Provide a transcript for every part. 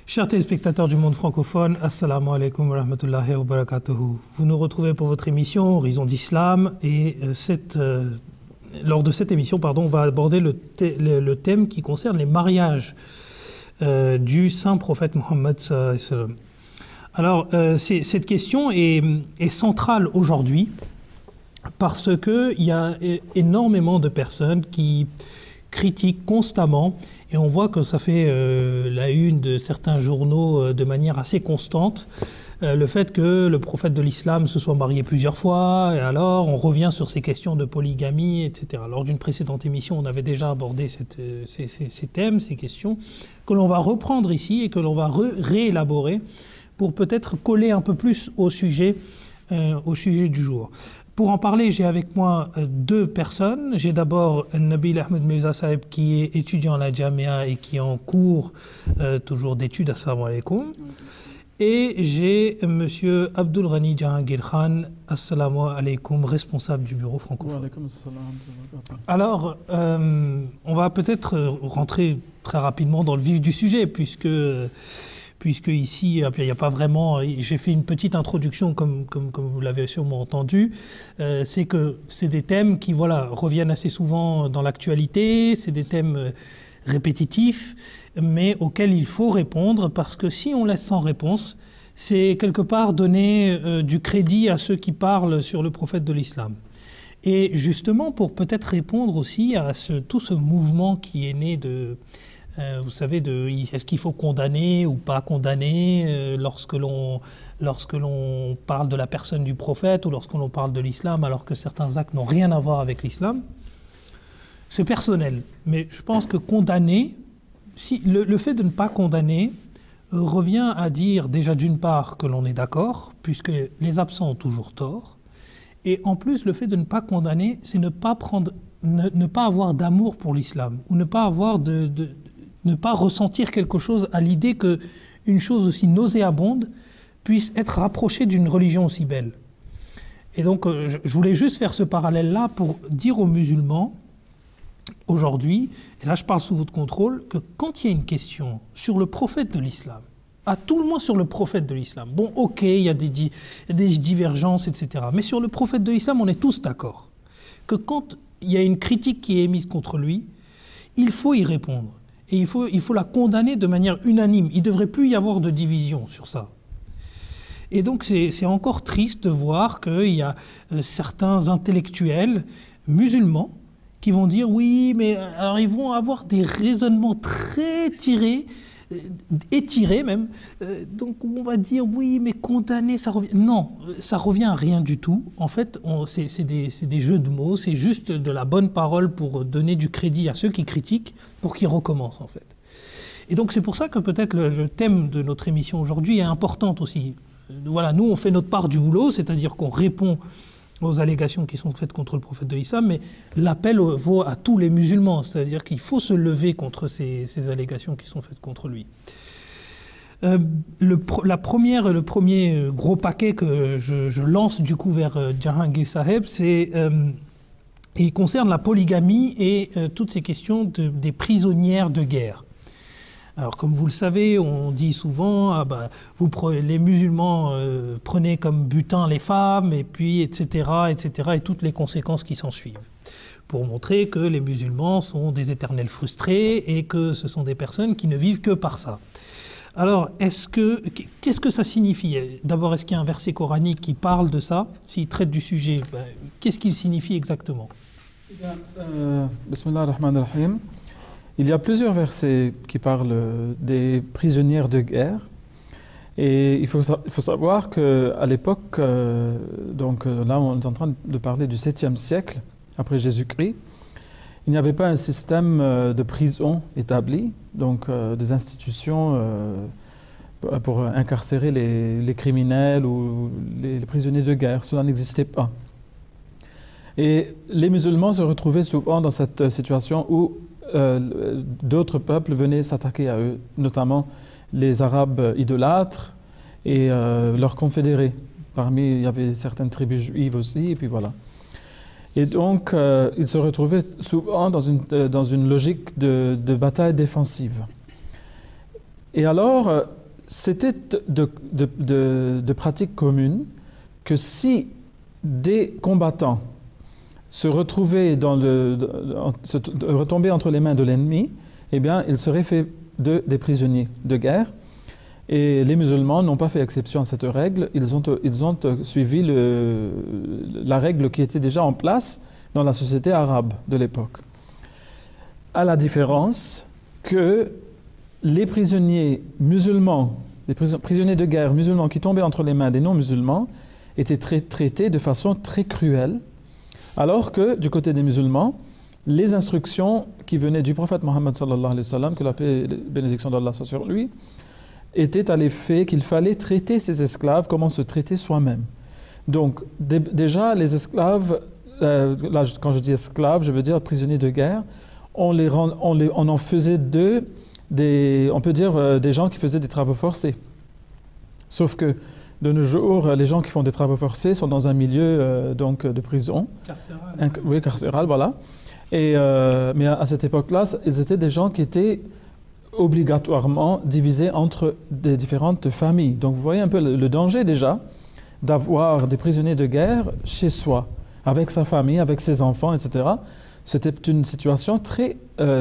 Chers téléspectateurs du monde francophone, assalamu alaikum wa rahmatullahi wa barakatuhu. Vous nous retrouvez pour votre émission Horizon d'Islam et lors de cette émission, on va aborder le thème qui concerne les mariages du saint prophète Mohammed sallallahu alayhi wa sallam. Alors, cette question est centrale aujourd'hui parce qu'il y a énormément de personnes qui critiquent constamment, et on voit que ça fait la une de certains journaux de manière assez constante, le fait que le prophète de l'islam se soit marié plusieurs fois, et alors on revient sur ces questions de polygamie, etc. Lors d'une précédente émission, on avait déjà abordé ces thèmes, ces questions, que l'on va reprendre ici et que l'on va réélaborer pour peut-être coller un peu plus au sujet du jour. Pour en parler, j'ai avec moi deux personnes. J'ai d'abord Nabil Ahmed Mirza Saheb qui est étudiant à la Jamia et qui est en cours toujours d'études. Assalamu alaikum. Et j'ai monsieur Abdul Ghani Jahangir Khan, assalamu alaikum, responsable du bureau francophone. Wa alaikum assalam. Alors, on va peut-être rentrer très rapidement dans le vif du sujet puisque ici, il n'y a pas vraiment... J'ai fait une petite introduction, comme vous l'avez sûrement entendu. C'est que c'est des thèmes qui reviennent assez souvent dans l'actualité. C'est des thèmes répétitifs, mais auxquels il faut répondre, parce que si on laisse sans réponse, c'est quelque part donner du crédit à ceux qui parlent sur le prophète de l'islam. Et justement, pour peut-être répondre aussi à tout ce mouvement qui est né de... vous savez, est-ce qu'il faut condamner ou pas condamner lorsque l'on parle de la personne du prophète ou lorsque l'on parle de l'islam alors que certains actes n'ont rien à voir avec l'islam? C'est personnel, mais je pense que condamner, le fait de ne pas condamner revient à dire déjà d'une part que l'on est d'accord, puisque les absents ont toujours tort, et en plus le fait de ne pas condamner, c'est ne pas avoir d'amour pour l'islam, ou ne pas avoir ne pas ressentir quelque chose à l'idée qu'une chose aussi nauséabonde puisse être rapprochée d'une religion aussi belle. Et donc, je voulais juste faire ce parallèle-là pour dire aux musulmans, aujourd'hui, et là je parle sous votre contrôle, que quand il y a une question sur le prophète de l'islam, à tout le moins sur le prophète de l'islam, bon, ok, il y a des divergences, etc., mais sur le prophète de l'islam, on est tous d'accord, que quand il y a une critique qui est émise contre lui, il faut y répondre. Et il faut la condamner de manière unanime. Il ne devrait plus y avoir de division sur ça. Et donc c'est encore triste de voir qu'il y a certains intellectuels musulmans qui vont dire oui, mais alors ils vont avoir des raisonnements très étirés même. Donc on va dire oui, mais condamner, ça revient... Non, ça revient à rien du tout. En fait, c'est des jeux de mots, c'est juste de la bonne parole pour donner du crédit à ceux qui critiquent, pour qu'ils recommencent en fait. Et donc c'est pour ça que peut-être le thème de notre émission aujourd'hui est important aussi. Voilà, nous on fait notre part du boulot, c'est-à-dire qu'on répond aux allégations qui sont faites contre le prophète de l'islam, mais l'appel vaut à tous les musulmans, c'est-à-dire qu'il faut se lever contre ces allégations qui sont faites contre lui. Le premier gros paquet que je lance du coup vers Jahangir Saheb, il concerne la polygamie et toutes ces questions des prisonnières de guerre. Alors, comme vous le savez, on dit souvent, les musulmans prenez comme butin les femmes, et puis, etc., et toutes les conséquences qui s'en suivent, pour montrer que les musulmans sont des éternels frustrés et que ce sont des personnes qui ne vivent que par ça. Alors, qu'est-ce que ça signifie? D'abord, est-ce qu'il y a un verset coranique qui parle de ça? S'il traite du sujet, qu'est-ce qu'il signifie exactement? Bismillah ar-Rahman ar-Rahim. Il y a plusieurs versets qui parlent des prisonnières de guerre. Et il faut savoir qu'à l'époque, donc là on est en train de parler du 7e siècle, après Jésus-Christ, il n'y avait pas un système de prison établi, donc des institutions pour incarcérer les criminels ou les prisonniers de guerre. Cela n'existait pas. Et les musulmans se retrouvaient souvent dans cette situation où d'autres peuples venaient s'attaquer à eux, notamment les Arabes idolâtres et leurs confédérés. Parmi, il y avait certaines tribus juives aussi, et puis voilà. Et donc, ils se retrouvaient souvent dans une logique de bataille défensive. Et alors, c'était de pratique commune que si des combattants se retrouvaient retombaient entre les mains de l'ennemi, eh bien, ils seraient faits des prisonniers de guerre. Et les musulmans n'ont pas fait exception à cette règle. Ils ont suivi la règle qui était déjà en place dans la société arabe de l'époque. À la différence que les prisonniers musulmans, les prisonniers de guerre musulmans qui tombaient entre les mains des non-musulmans étaient traités de façon très cruelle, alors que du côté des musulmans, les instructions qui venaient du prophète Mohammed sallallahu alayhi wa sallam, que la paix et la bénédiction d'Allah soit sur lui, étaient à l'effet qu'il fallait traiter ces esclaves comme on se traitait soi-même. Donc déjà, les esclaves, là quand je dis esclaves, je veux dire prisonniers de guerre, on en faisait on peut dire des gens qui faisaient des travaux forcés. Sauf que de nos jours, les gens qui font des travaux forcés sont dans un milieu donc de prison. Carcéral. Oui, carcéral, voilà. Mais à cette époque-là, ils étaient des gens qui étaient obligatoirement divisés entre des différentes familles. Donc vous voyez un peu le danger déjà d'avoir des prisonniers de guerre chez soi, avec sa famille, avec ses enfants, etc. C'était une situation très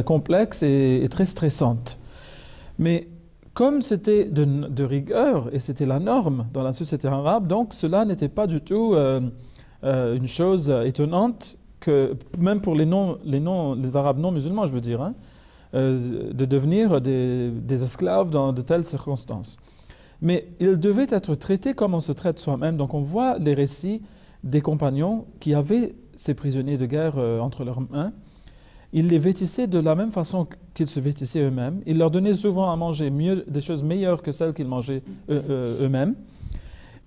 complexe et très stressante. Mais comme c'était de rigueur et c'était la norme dans la société arabe, donc cela n'était pas du tout une chose étonnante que même pour les Arabes non musulmans, je veux dire, hein, de devenir des esclaves dans de telles circonstances. Mais ils devaient être traités comme on se traite soi-même. Donc on voit les récits des compagnons qui avaient ces prisonniers de guerre entre leurs mains. Ils les vêtissaient de la même façon qu'ils se vêtissaient eux-mêmes. Ils leur donnaient souvent à manger des choses meilleures que celles qu'ils mangeaient eux-mêmes.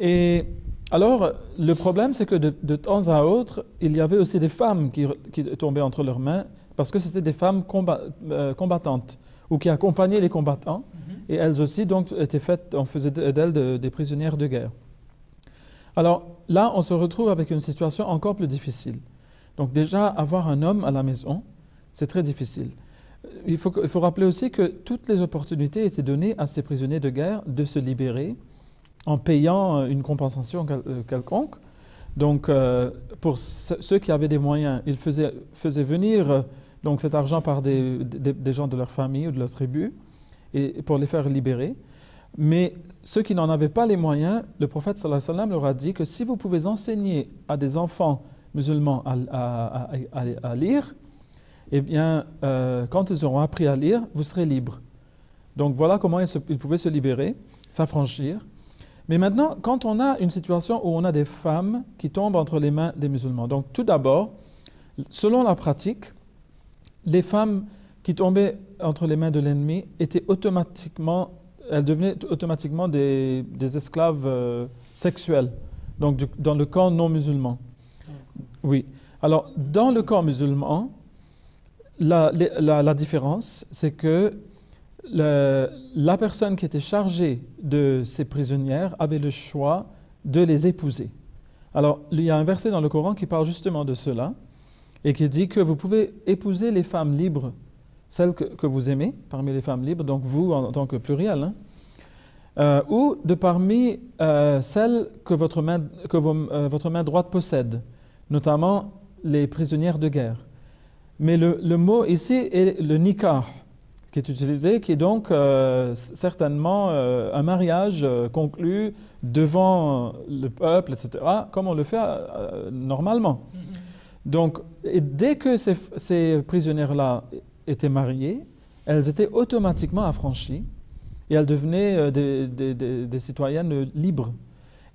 Et alors, le problème, c'est que de temps à autre, il y avait aussi des femmes qui tombaient entre leurs mains parce que c'était des femmes combattantes ou qui accompagnaient les combattants. Et elles aussi, donc, on faisait d'elles des prisonnières de guerre. Alors là, on se retrouve avec une situation encore plus difficile. Donc déjà, avoir un homme à la maison, c'est très difficile. Il faut rappeler aussi que toutes les opportunités étaient données à ces prisonniers de guerre de se libérer en payant une compensation quelconque. Donc, pour ceux qui avaient des moyens, ils faisaient venir donc, cet argent par des gens de leur famille ou de leur tribu et pour les faire libérer. Mais ceux qui n'en avaient pas les moyens, le prophète sallallahu alayhi wa sallam leur a dit que si vous pouvez enseigner à des enfants musulmans à lire, eh bien, quand ils auront appris à lire, vous serez libres. Donc voilà comment ils pouvaient se libérer, s'affranchir. Mais maintenant, quand on a une situation où on a des femmes qui tombent entre les mains des musulmans, donc tout d'abord, selon la pratique, les femmes qui tombaient entre les mains de l'ennemi elles devenaient automatiquement des esclaves sexuels, donc dans le camp non musulman. Oui. Alors, dans le camp musulman, la différence, c'est que la personne qui était chargée de ces prisonnières avait le choix de les épouser. Alors, il y a un verset dans le Coran qui parle justement de cela et qui dit que vous pouvez épouser les femmes libres, celles que vous aimez, parmi les femmes libres, donc vous en tant que pluriel, hein, ou de parmi celles que votre main droite possède, notamment les prisonnières de guerre. Mais le mot ici est le nikah, qui est utilisé, qui est donc certainement un mariage conclu devant le peuple, etc., comme on le fait normalement. Donc, dès que ces prisonnières-là étaient mariées, elles étaient automatiquement affranchies et elles devenaient des citoyennes libres.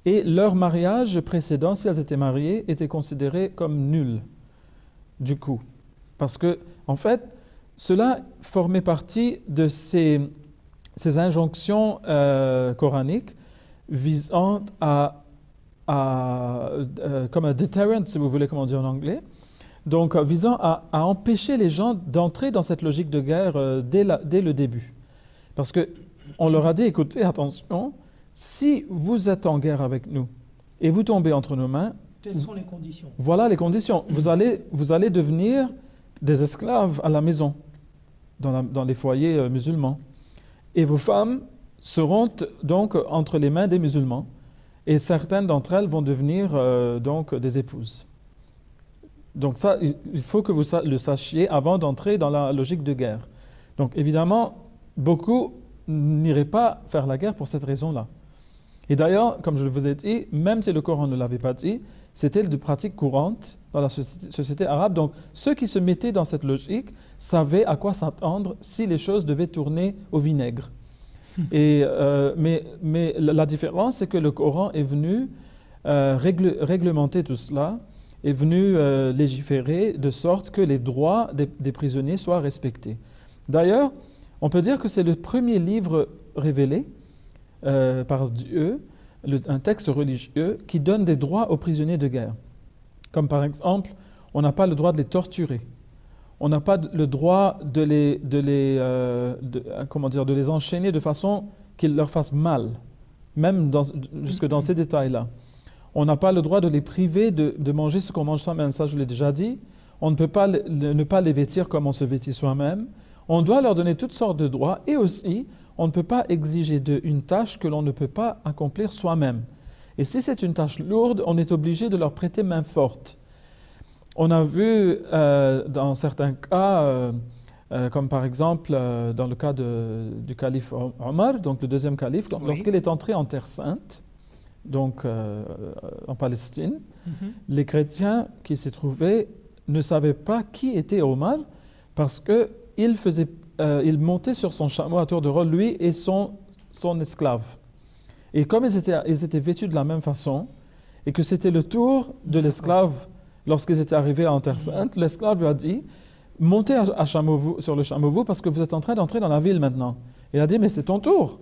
Et leur mariage précédent, si elles étaient mariées, était considéré comme nul, du coup. Parce que, en fait, cela formait partie de ces injonctions coraniques visant comme un deterrent, si vous voulez, comment dire en anglais, donc visant à empêcher les gens d'entrer dans cette logique de guerre dès le début. Parce qu'on leur a dit, écoutez, attention, si vous êtes en guerre avec nous et vous tombez entre nos mains, telles sont les conditions. Voilà les conditions. Vous allez devenir des esclaves à la maison, dans les foyers musulmans. et vos femmes seront donc entre les mains des musulmans, et certaines d'entre elles vont devenir donc des épouses. Donc ça, il faut que vous le sachiez avant d'entrer dans la logique de guerre. Donc évidemment, beaucoup n'iraient pas faire la guerre pour cette raison-là. Et d'ailleurs, comme je vous ai dit, même si le Coran ne l'avait pas dit, c'était de pratique courante dans la société arabe. Donc ceux qui se mettaient dans cette logique savaient à quoi s'attendre si les choses devaient tourner au vinaigre. Mais la différence, c'est que le Coran est venu réglementer tout cela, est venu légiférer de sorte que les droits des prisonniers soient respectés. D'ailleurs, on peut dire que c'est le premier livre révélé par Dieu, un texte religieux qui donne des droits aux prisonniers de guerre. Comme par exemple, on n'a pas le droit de les torturer. On n'a pas le droit de les enchaîner de façon qu'ils leur fassent mal, même jusque dans ces détails-là. On n'a pas le droit de les priver de manger ce qu'on mange soi-même, ça je l'ai déjà dit. On ne peut pas ne pas les vêtir comme on se vêtit soi-même. On doit leur donner toutes sortes de droits et aussi, on ne peut pas exiger une tâche que l'on ne peut pas accomplir soi-même. Et si c'est une tâche lourde, on est obligé de leur prêter main forte. On a vu dans certains cas, comme par exemple dans le cas du calife Omar, donc le deuxième calife, oui. Lorsqu'il est entré en Terre Sainte, donc en Palestine, les chrétiens qui s'y trouvaient ne savaient pas qui était Omar parce qu'il montait sur son chameau à tour de rôle, lui et son esclave. Et comme ils étaient vêtus de la même façon, et que c'était le tour de l'esclave lorsqu'ils étaient arrivés en Terre Sainte, l'esclave lui a dit « Montez sur le chameau parce que vous êtes en train d'entrer dans la ville maintenant. » Il a dit « Mais c'est ton tour.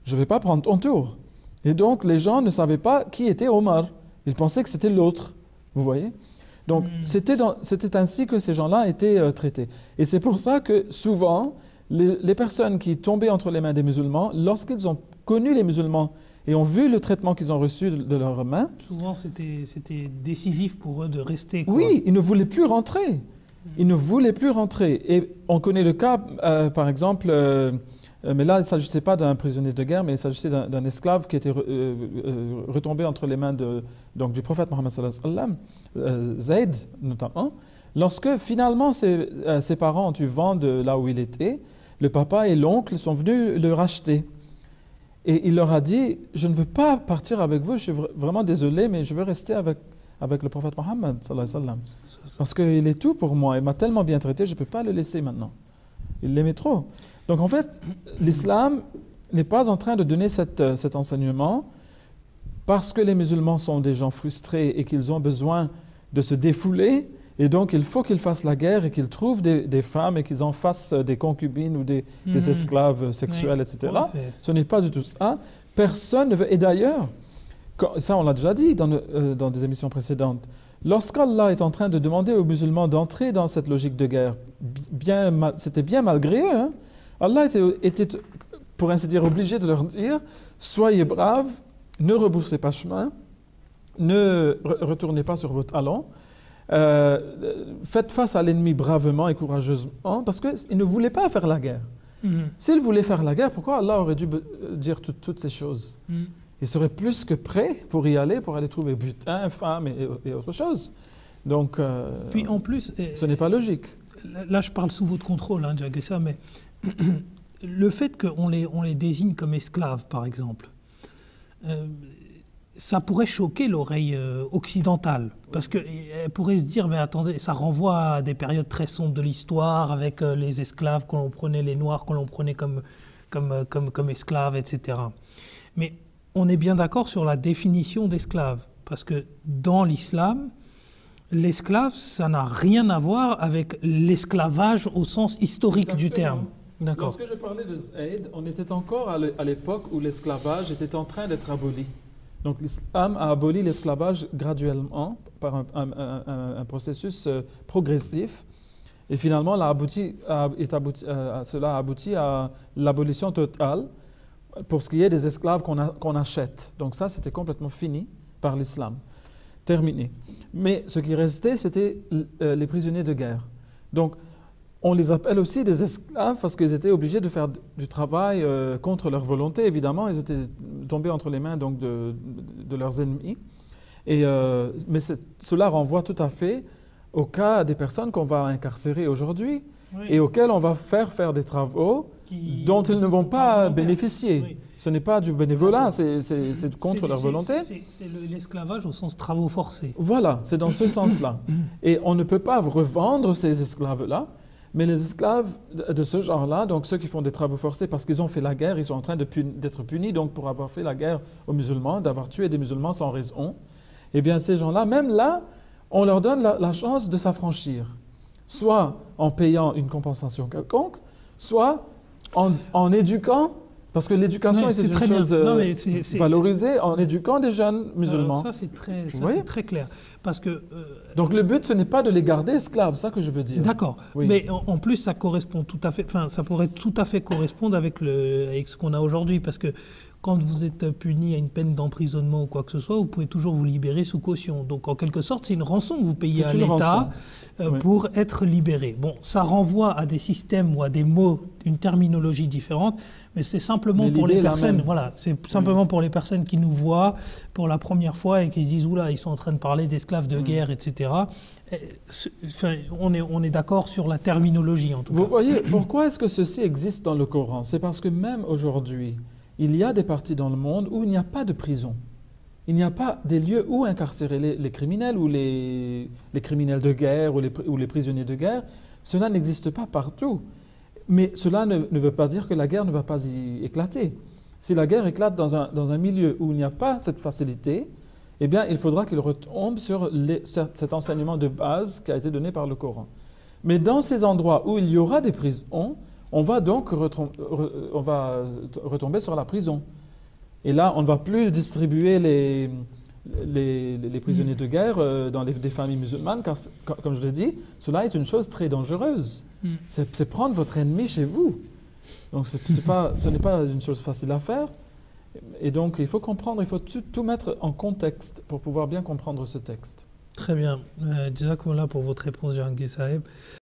Je ne vais pas prendre ton tour. » Et donc les gens ne savaient pas qui était Omar. Ils pensaient que c'était l'autre. Vous voyez ? Donc c'était ainsi que ces gens-là étaient traités. Et c'est pour ça que souvent, les personnes qui tombaient entre les mains des musulmans, lorsqu'ils ont connu les musulmans et ont vu le traitement qu'ils ont reçu de leurs mains... Souvent, c'était décisif pour eux de rester. Quoi. Oui, ils ne voulaient plus rentrer. Ils ne voulaient plus rentrer. Et on connaît le cas, par exemple, mais là, il ne s'agissait pas d'un prisonnier de guerre, mais il s'agissait d'un esclave qui était retombé entre les mains du prophète Mohammed sallallahu alayhi wa sallam, Zayd notamment. Lorsque finalement ses parents ont eu vent de là où il était, le papa et l'oncle sont venus le racheter. Et il leur a dit, je ne veux pas partir avec vous, je suis vraiment désolé, mais je veux rester avec le prophète Mohammed sallallahu alayhi wa sallam. Parce qu'il est tout pour moi, il m'a tellement bien traité, je ne peux pas le laisser maintenant. Il l'aimait trop. Donc en fait, l'islam n'est pas en train de donner cet enseignement parce que les musulmans sont des gens frustrés et qu'ils ont besoin de se défouler, et donc il faut qu'ils fassent la guerre et qu'ils trouvent des femmes et qu'ils en fassent des concubines ou des esclaves sexuels, etc. Ce n'est pas du tout ça. Personne ne veut... Et d'ailleurs, ça on l'a déjà dit dans des émissions précédentes, lorsqu'Allah est en train de demander aux musulmans d'entrer dans cette logique de guerre, c'était bien malgré eux, hein, Allah était, pour ainsi dire, obligé de leur dire « Soyez braves, ne rebroussez pas chemin, ne retournez pas sur vos talons, faites face à l'ennemi bravement et courageusement, parce qu'ils ne voulaient pas faire la guerre. S'ils voulaient faire la guerre, pourquoi Allah aurait dû dire toutes ces choses Ils seraient plus que prêts pour y aller, pour aller trouver butin, femmes et autre chose. Donc, puis en plus, ce n'est pas logique. Là, je parle sous votre contrôle, hein, Jagessa, mais le fait qu'on les désigne comme esclaves, par exemple, ça pourrait choquer l'oreille occidentale, parce qu'elle pourrait se dire, mais attendez, ça renvoie à des périodes très sombres de l'histoire, avec les esclaves qu'on prenait, les Noirs qu'on prenait comme esclaves, etc. Mais on est bien d'accord sur la définition d'esclave, parce que dans l'islam, l'esclave, ça n'a rien à voir avec l'esclavage au sens historique Exactement. Du terme. D'accord. Lorsque je parlais de Zayd, on était encore à l'époque où l'esclavage était en train d'être aboli. Donc l'islam a aboli l'esclavage graduellement par un processus progressif. Et finalement, cela a abouti à l'abolition totale pour ce qui est des esclaves qu'on achète. Donc ça, c'était complètement fini par l'islam. Terminé. Mais ce qui restait, c'était les prisonniers de guerre. Donc, on les appelle aussi des esclaves parce qu'ils étaient obligés de faire du travail contre leur volonté, évidemment. Ils étaient tombés entre les mains donc, de leurs ennemis. Mais cela renvoie tout à fait au cas des personnes qu'on va incarcérer aujourd'hui et auxquelles on va faire des travaux dont ils ne vont pas bénéficier. Oui. Ce n'est pas du bénévolat, c'est contre leur volonté. C'est l'esclavage au sens travaux forcés. Voilà, c'est dans ce sens-là. Et on ne peut pas revendre ces esclaves-là, mais les esclaves de ce genre-là, donc ceux qui font des travaux forcés parce qu'ils ont fait la guerre, ils sont en train d'être punis donc pour avoir fait la guerre aux musulmans, d'avoir tué des musulmans sans raison, eh bien ces gens-là, même là, on leur donne la chance de s'affranchir, soit en payant une compensation quelconque, soit en éduquant, parce que l'éducation est une chose valorisée, en éduquant des jeunes musulmans. Ça, c'est très clair. Parce que, donc le but, ce n'est pas de les garder esclaves, c'est ça que je veux dire. D'accord, oui. Mais en plus, ça correspond tout à fait, enfin, ça pourrait tout à fait correspondre avec ce qu'on a aujourd'hui, parce que quand vous êtes puni à une peine d'emprisonnement ou quoi que ce soit, vous pouvez toujours vous libérer sous caution. Donc, en quelque sorte, c'est une rançon que vous payez à l'État pour être libéré. Bon, ça renvoie à des systèmes ou à des mots, une terminologie différente, mais c'est simplement pour les personnes, voilà, c'est simplement pour les personnes qui nous voient pour la première fois et qui se disent, oula, ils sont en train de parler d'esclaves de guerre, etc. Enfin, on est d'accord sur la terminologie, en tout cas. Vous voyez, pourquoi est-ce que ceci existe dans le Coran? C'est parce que même aujourd'hui, il y a des parties dans le monde où il n'y a pas de prison. Il n'y a pas des lieux où incarcérer les criminels ou les criminels de guerre ou les prisonniers de guerre. Cela n'existe pas partout. Mais cela ne veut pas dire que la guerre ne va pas y éclater. Si la guerre éclate dans un milieu où il n'y a pas cette facilité, eh bien, il faudra qu'il retombe sur cet enseignement de base qui a été donné par le Coran. Mais dans ces endroits où il y aura des prisons, on va donc retomber sur la prison. Et là, on ne va plus distribuer les prisonniers de guerre dans des familles musulmanes, car, comme je l'ai dit, cela est une chose très dangereuse. C'est prendre votre ennemi chez vous. Donc, ce n'est pas une chose facile à faire. Et donc, il faut comprendre, il faut tout mettre en contexte pour pouvoir bien comprendre ce texte. Très bien. Jazakumullah pour votre réponse, Jahangir Saheb.